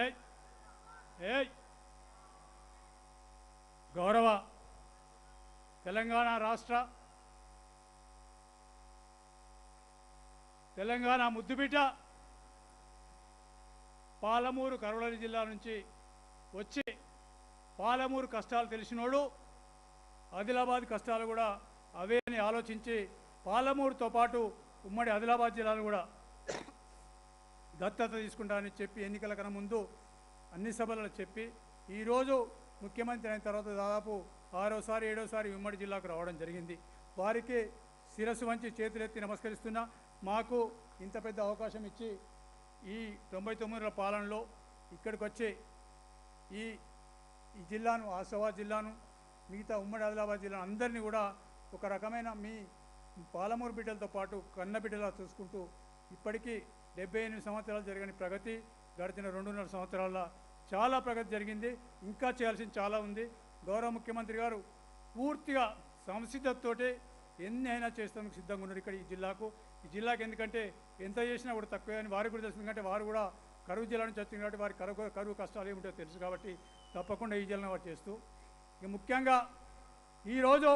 ఏయ్ ఏయ్ గౌరవ తెలంగాణ రాష్ట్ర తెలంగాణ ముద్దుబిడ్డ పాలమూరు కర్నూలు జిల్లా నుంచి వచ్చి పాలమూరు కష్టాలు తెలిసినోడు ఆదిలాబాద్ కష్టాలు కూడా అవే అని ఆలోచించి పాలమూరుతో పాటు ఉమ్మడి ఆదిలాబాద్ జిల్లాను కూడా దత్తత తీసుకుంటానని చెప్పి ఎన్నికల కన్నా ముందు అన్ని సభలలో చెప్పి ఈరోజు ముఖ్యమంత్రి అయిన తర్వాత దాదాపు 6వసారి 7వసారి ఉమ్మడి జిల్లాకు రావడం జరిగింది. వారికి శిరస్సు వంచి చేతులెత్తి నమస్కరిస్తున్నా. మాకు ఇంత పెద్ద అవకాశం ఇచ్చి ఈ 99ల పాలనలో ఇక్కడికి వచ్చి ఈ జిల్లాను ఆసిఫాబాద్ జిల్లాను మిగతా ఉమ్మడి ఆదిలాబాద్ జిల్లాను అందరినీ కూడా ఒక రకమైన మీ పాలమూరు బిడ్డలతో పాటు కన్న బిడ్డలా చూసుకుంటూ ఇప్పటికీ 78 సంవత్సరాలు జరిగిన ప్రగతి గడిచిన 2.5 సంవత్సరాల చాలా ప్రగతి జరిగింది. ఇంకా చేయాల్సింది చాలా ఉంది. గౌరవ ముఖ్యమంత్రి గారు పూర్తిగా సంసిద్ధతతోటి ఎన్ని అయినా చేస్తానికి సిద్ధంగా ఉన్నారు. ఇక్కడ ఈ జిల్లాకు ఎందుకంటే ఎంత చేసినా కూడా తక్కువే అని వారికి కూడా తెలుస్తుంది. ఎందుకంటే వారు కూడా కరువు జిల్లా నుంచి వచ్చింది కాబట్టి వారి కరువు కష్టాలు ఏమిటో తెలుసు కాబట్టి తప్పకుండా ఈ జిల్లాను వారు చేస్తూ ఇక ముఖ్యంగా ఈరోజు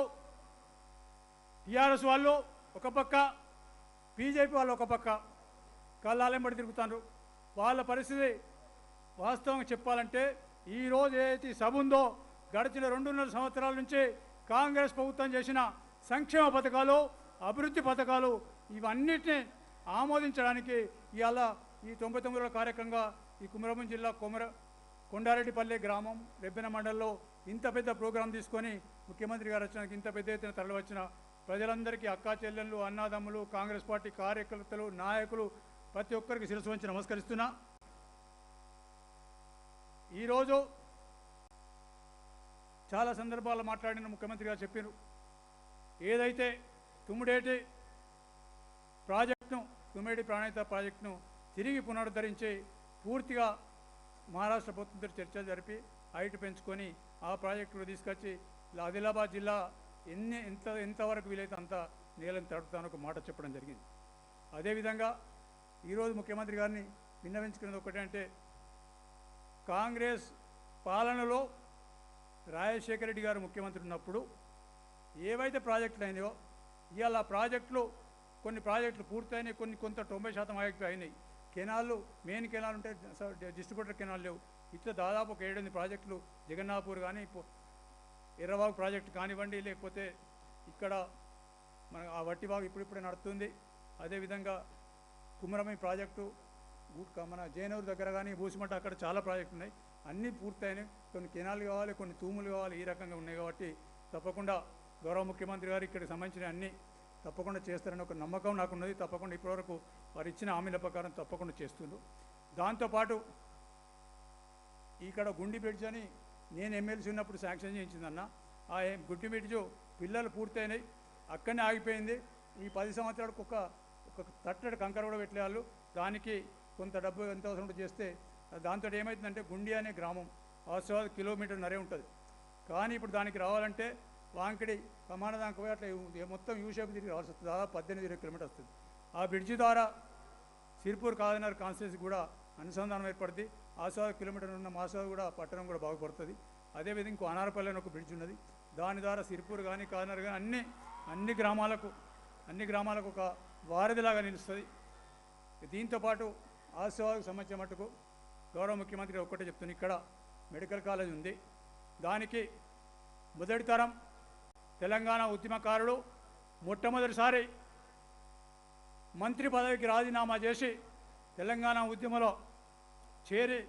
టీఆర్ఎస్ వాళ్ళు ఒక పక్క బీజేపీ వాళ్ళు ఒక పక్క కళ్ళాలెంబడి తిరుగుతారు. వాళ్ళ పరిస్థితి వాస్తవంగా చెప్పాలంటే ఈరోజు ఏదైతే సభ ఉందో గడిచిన 2.5 సంవత్సరాల నుంచి కాంగ్రెస్ ప్రభుత్వం చేసిన సంక్షేమ పథకాలు అభివృద్ధి పథకాలు ఇవన్నిటిని ఆమోదించడానికి ఇవాళ ఈ 99వ కార్యక్రమంగా ఈ కుమరంభీం జిల్లా కొండారెడ్డిపల్లె గ్రామం రెబ్బెన మండలంలో ఇంత పెద్ద ప్రోగ్రాం తీసుకొని ముఖ్యమంత్రి గారు వచ్చినాక ఇంత పెద్ద ఎత్తున తరలివచ్చిన ప్రజలందరికీ అక్కా చెల్లెళ్ళు అన్నాదమ్ములు కాంగ్రెస్ పార్టీ కార్యకర్తలు నాయకులు ప్రతి ఒక్కరికి శిరస్సు వంచి నమస్కరిస్తున్నా. ఈరోజు చాలా సందర్భాల్లో మాట్లాడిన ముఖ్యమంత్రి గారు చెప్పారు ఏదైతే తుమ్మిడేటి ప్రాజెక్టును తుమ్మిడి ప్రాణహిత ప్రాజెక్టును తిరిగి పునరుద్ధరించి పూర్తిగా మహారాష్ట్ర ప్రభుత్వంతో చర్చలు జరిపి హైట్ పెంచుకొని ఆ ప్రాజెక్టును తీసుకొచ్చి ఆదిలాబాద్ జిల్లా ఎంతవరకు వీలైతే అంత నేలను తడుపుతానని ఒక మాట చెప్పడం జరిగింది. అదేవిధంగా ఈరోజు ముఖ్యమంత్రి గారిని విన్నవించుకున్నది ఒకటంటే కాంగ్రెస్ పాలనలో రాజశేఖర రెడ్డి గారు ముఖ్యమంత్రి ఉన్నప్పుడు ఏవైతే ప్రాజెక్టులు అయినాయో ఇవాళ ప్రాజెక్టులు కొన్ని ప్రాజెక్టులు పూర్తయినాయి, కొంత 90% అయినాయి. కెనాళ్ళు మెయిన్ కెనాల్ ఉంటే డిస్ట్రిబ్యూటర్ కెనాల్ లేవు. ఇట్లా దాదాపు ఒక 7-8 ప్రాజెక్టులు జగన్నాపూర్ కానీ ఎర్రబాగు ప్రాజెక్టు కానివ్వండి, లేకపోతే ఇక్కడ మన ఆ వట్టిబాగు ఇప్పుడిప్పుడే నడుస్తుంది. అదేవిధంగా కుమరమి ప్రాజెక్టు మన జైనూరు దగ్గర కానీ బూసిమట్ట అక్కడ చాలా ప్రాజెక్టులు ఉన్నాయి. అన్నీ పూర్తయినాయి. కొన్ని కెనాలు కావాలి, కొన్ని తూములు కావాలి, ఈ రకంగా ఉన్నాయి. కాబట్టి తప్పకుండా గౌరవ ముఖ్యమంత్రి గారు ఇక్కడికి సంబంధించిన అన్నీ తప్పకుండా చేస్తారని ఒక నమ్మకం నాకున్నది. తప్పకుండా ఇప్పటివరకు వారు ఇచ్చిన హామీల ప్రకారం తప్పకుండా చేస్తుండ్రు. దాంతోపాటు ఇక్కడ గుండి బ్రిడ్జ్ అని నేను ఎమ్మెల్సీ ఉన్నప్పుడు శాంక్షన్ చేయించిందన్న. ఆ గుండి బ్రిడ్జు పిల్లలు పూర్తయినాయి, అక్కడనే ఆగిపోయింది. ఈ 10 సంవత్సరాలకు ఒక తట్టడి కంకర కూడా పెట్టేవాళ్ళు. దానికి కొంత డబ్బు ఎంత అవసరం చేస్తే దాంతో ఏమవుతుందంటే గుండి అనే గ్రామం ఆసిఫాబాద్ కిలోమీటర్న్నరే ఉంటుంది. కానీ ఇప్పుడు దానికి రావాలంటే వాంకిడి ప్రమాణదానికి పోయి అట్లా మొత్తం యూషేప్ తిరిగి రావాల్సి వస్తుంది. దాదాపు 18-20 కిలోమీటర్ వస్తుంది. ఆ బ్రిడ్జి ద్వారా సిర్పూర్ కాదనగర్ కాన్స్టిట్యున్సీ కూడా అనుసంధానం ఏర్పడుతుంది. ఆసిఫాబాద్ కిలోమీటర్ ఉన్న ఆసిఫాబాద్ కూడా పట్టణం కూడా బాగుపడుతుంది. అదేవిధంగా ఇంకో అనారపల్లి అని ఒక బ్రిడ్జ్ ఉన్నది. దాని ద్వారా సిర్పూర్ కానీ కాదనగర్ కానీ అన్ని గ్రామాలకు ఒక వారధిలాగా నిలుస్తుంది. దీంతోపాటు ఆసిఫాబాద్కు సంబంధించిన మట్టుకు గౌరవ ముఖ్యమంత్రి ఒక్కటే చెప్తుంది, ఇక్కడ మెడికల్ కాలేజ్ ఉంది. దానికి మొదటి తరం తెలంగాణ ఉద్యమకారుడు మొట్టమొదటిసారి మంత్రి పదవికి రాజీనామా చేసి తెలంగాణ ఉద్యమంలో చేరి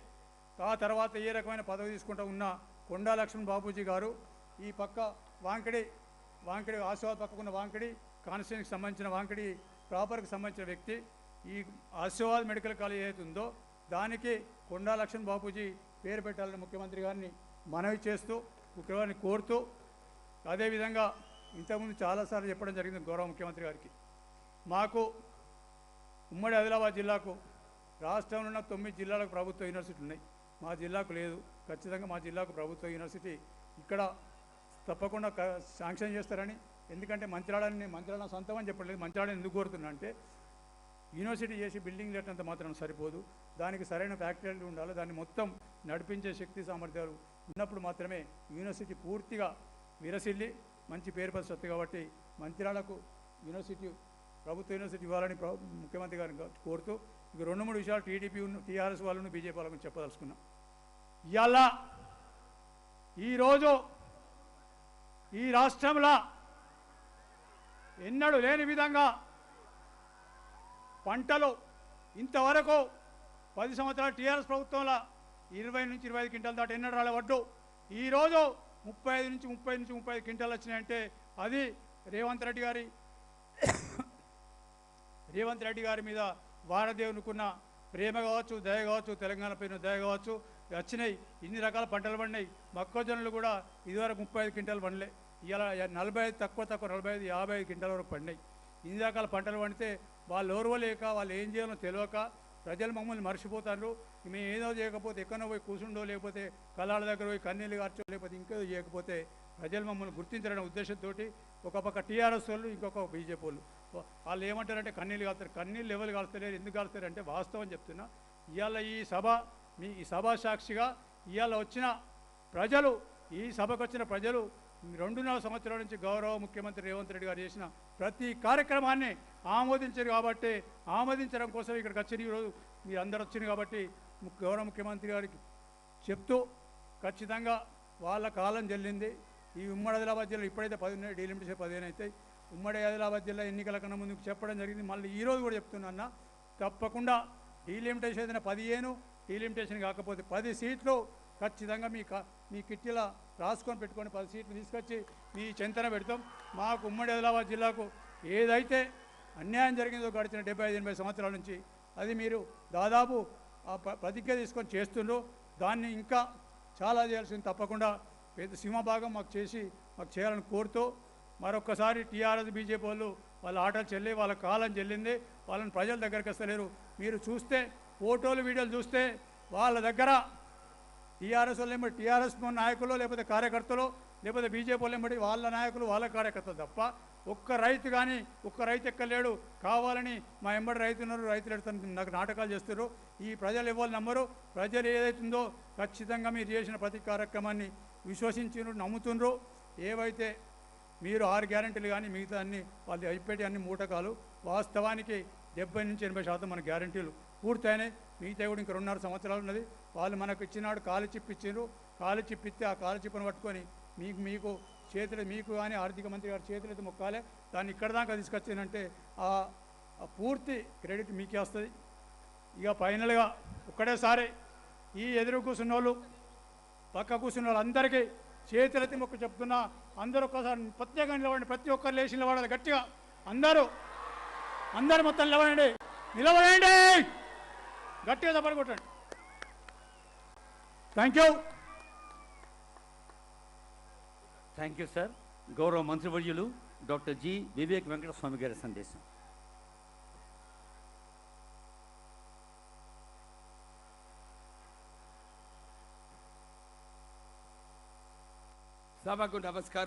ఆ తర్వాత ఏ రకమైన పదవి తీసుకుంటూ ఉన్న కొండా లక్ష్మణ్ బాబూజీ గారు ఈ పక్క వాంకిడి ఆసిఫాబాద్ పక్కకున్న వాంకిడి కాన్స్టిట్యున్సీకి సంబంధించిన వాంకిడి ప్రాపర్కి సంబంధించిన వ్యక్తి. ఈ ఆసిఫాబాద్ మెడికల్ కాలేజ్ ఏదైతే ఉందో దానికి కొండా లక్ష్మణ్ బాబూజీ పేరు పెట్టాలని ముఖ్యమంత్రి గారిని మనవి చేస్తూ ముఖ్యమంత్రిని కోరుతూ, అదేవిధంగా ఇంతకుముందు చాలాసార్లు చెప్పడం జరిగింది గౌరవ ముఖ్యమంత్రి గారికి, మాకు ఉమ్మడి ఆదిలాబాద్ జిల్లాకు రాష్ట్రంలో ఉన్న 9 జిల్లాలకు ప్రభుత్వ యూనివర్సిటీలు ఉన్నాయి. మా జిల్లాకు లేదు. ఖచ్చితంగా మా జిల్లాకు ప్రభుత్వ యూనివర్సిటీ ఇక్కడ తప్పకుండా శాంక్షన్ చేస్తారని. ఎందుకంటే మంత్రాలయం సొంతం అని చెప్పలేదు. మంత్రాలయం ఎందుకు కోరుతున్నా అంటే యూనివర్సిటీ చేసి బిల్డింగ్ కట్టినంత మాత్రం సరిపోదు. దానికి సరైన ఫ్యాక్టరీలు ఉండాలి. దాన్ని మొత్తం నడిపించే శక్తి సామర్థ్యాలు ఉన్నప్పుడు మాత్రమే యూనివర్సిటీ పూర్తిగా విరసిల్లి మంచి పేరు పరిస్థితి. కాబట్టి మంత్రాలకు యూనివర్సిటీ ప్రభుత్వ యూనివర్సిటీ ఇవ్వాలని ముఖ్యమంత్రి గారిని కోరుతూ ఇక 2-3 విషయాలు టీడీపీ టీఆర్ఎస్ వాళ్ళను బీజేపీ వాళ్ళని చెప్పదలుచుకున్నాం. ఇవాళ ఈరోజు ఈ రాష్ట్రంలో ఎన్నడూ లేని విధంగా పంటలు ఇంతవరకు 10 సంవత్సరాల టీఆర్ఎస్ ప్రభుత్వంలో 20 నుంచి 25 క్వింటాలు దాటి ఎన్నడూ రాలే వడ్డు ఈరోజు 35 నుంచి 30 క్వింటాలు వచ్చినాయంటే అది రేవంత్ రెడ్డి గారి మీద వారదేవునికున్న ప్రేమ కావచ్చు, దయ కావచ్చు, తెలంగాణ పైన దయ కావచ్చు వచ్చినాయి. ఇన్ని రకాల పంటలు పండినాయి. మొక్కజొన్నలు కూడా ఇదివరకు 35 క్వింటాలు పండలే, ఇలా 45 తక్కువ 45 55 క్వింటాల వరకు పండినాయి. ఇన్ని రకాల పంటలు పండితే వాళ్ళు ఓర్వలేక వాళ్ళు ఏం చేయాలో తెలియక ప్రజలు మమ్మల్ని మర్చిపోతారు. మేము ఏదో చేయకపోతే ఎక్కడో పోయి కూర్చుండో, లేకపోతే కళ్ళాళ్ళ దగ్గర పోయి కన్నీళ్ళు కార్చో, లేకపోతే ఇంకేదో చేయకపోతే ప్రజలు మమ్మల్ని గుర్తించాలనే ఉద్దేశంతో ఒక పక్క టీఆర్ఎస్ వాళ్ళు, ఇంకొక బీజేపీ వాళ్ళు ఏమంటారంటే కన్నీళ్ళు కాలుతారు. కన్నీళ్ళు ఎవరు కాలుస్తలేరు, ఎందుకు కాలుస్తారు అంటే వాస్తవం చెప్తున్నా. ఇవాళ ఈ సభ సాక్షిగా ఇవాళ వచ్చిన ప్రజలు, ఈ సభకు వచ్చిన ప్రజలు 2.5 సంవత్సరాల నుంచి గౌరవ ముఖ్యమంత్రి రేవంత్ రెడ్డి గారు చేసిన ప్రతి కార్యక్రమాన్ని ఆమోదించారు. కాబట్టి ఆమోదించడం కోసం ఇక్కడికి వచ్చిన ఈరోజు మీరు అందరూ వచ్చింది కాబట్టి గౌరవ ముఖ్యమంత్రి గారికి చెప్తూ ఖచ్చితంగా వాళ్ళ కాలం చెల్లింది. ఈ ఉమ్మడి ఆదిలాబాద్ జిల్లా ఇప్పుడైతే 10 డీలిమిటేషన్ 15 అవుతాయి. ఉమ్మడి ఆదిలాబాద్ జిల్లా ఎన్నికల కన్నా ముందుకు చెప్పడం జరిగింది. మళ్ళీ ఈరోజు కూడా చెప్తున్నా, తప్పకుండా డీలిమిటేషన్ ఏదైనా 15, డీలిమిటేషన్ కాకపోతే 10 సీట్లు ఖచ్చితంగా మీ కిట్టిలా రాసుకొని పెట్టుకొని 10 సీట్లు తీసుకొచ్చి మీ చెంతన పెడతాం. మాకు ఉమ్మడి ఆదిలాబాద్ జిల్లాకు ఏదైతే అన్యాయం జరిగిందో గడిచిన 75-80 సంవత్సరాల నుంచి అది మీరు దాదాపు ప్రతిజ్ఞ తీసుకొని చేస్తుండ్రు. దాన్ని ఇంకా చాలా చేయాల్సింది. తప్పకుండా పెద్ద సింహభాగం మాకు చేయాలని కోరుతూ మరొక్కసారి టీఆర్ఎస్ బీజేపీ వాళ్ళ ఆటలు చెల్లి, వాళ్ళ కాలం చెల్లింది. వాళ్ళని ప్రజల దగ్గరికి వస్తలేరు. మీరు చూస్తే ఫోటోలు వీడియోలు చూస్తే వాళ్ళ దగ్గర టీఆర్ఎస్ వాళ్ళు ఏమిటి, టీఆర్ఎస్ నాయకులు లేకపోతే కార్యకర్తలు, లేకపోతే బీజేపీ వాళ్ళు ఏమిటి వాళ్ళ నాయకులు వాళ్ళ కార్యకర్తలు తప్ప ఒక్క రైతు కానీ ఒక్క రైతు ఎక్కలేడు. కావాలని మా ఎంబడి రైతున్నారు, రైతులు ఎడుతున్నారు, నాకు నాటకాలు చేస్తారు. ఈ ప్రజలు ఎవరు నమ్మరు. ప్రజలు ఏదైతుందో ఖచ్చితంగా మీరు చేసిన ప్రతి కార్యక్రమాన్ని విశ్వసించారు, నమ్ముతుండ్రు. ఏవైతే మీరు 6 గ్యారెంటీలు కానీ మిగతా అన్ని వాళ్ళు అయిపోయి అన్ని మూటకాలు. వాస్తవానికి 70 నుంచి 80% మన గ్యారెంటీలు పూర్తయినాయి. మిగతా కూడా ఇంకా 2.5 సంవత్సరాలు ఉన్నది. వాళ్ళు మనకు ఇచ్చినాడు కాలు చిప్ ఇచ్చారు. కాలు చిప్ ఇస్తే ఆ కాలు చిప్పను పట్టుకొని మీకు చేతులు, మీకు కానీ ఆర్థిక మంత్రి గారి చేతులు అయితే మొక్కాలే. దాన్ని ఇక్కడ దాకా తీసుకొచ్చిందంటే ఆ పూర్తి క్రెడిట్ మీకే వస్తుంది. ఇక ఫైనల్గా ఒక్కడేసారి ఈ ఎదురు కూర్చున్న వాళ్ళు, పక్క కూర్చున్న వాళ్ళందరికీ చేతులెత్తి మొక్కు చెప్తున్నా. అందరూ ఒక్కసారి ప్రత్యేకంగా నిలబడండి. ప్రతి ఒక్కరు లేచి నిలబడాలి గట్టిగా. అందరూ మొత్తం నిలబడండి, గట్టిగా చప్పట్లు కొట్టండి. Thank you sir. గౌరవ మంత్రివర్యులు డాక్టర్ జి వివేక్ వెంకటస్వామి గారి సందేశం. సభకు నమస్కారం.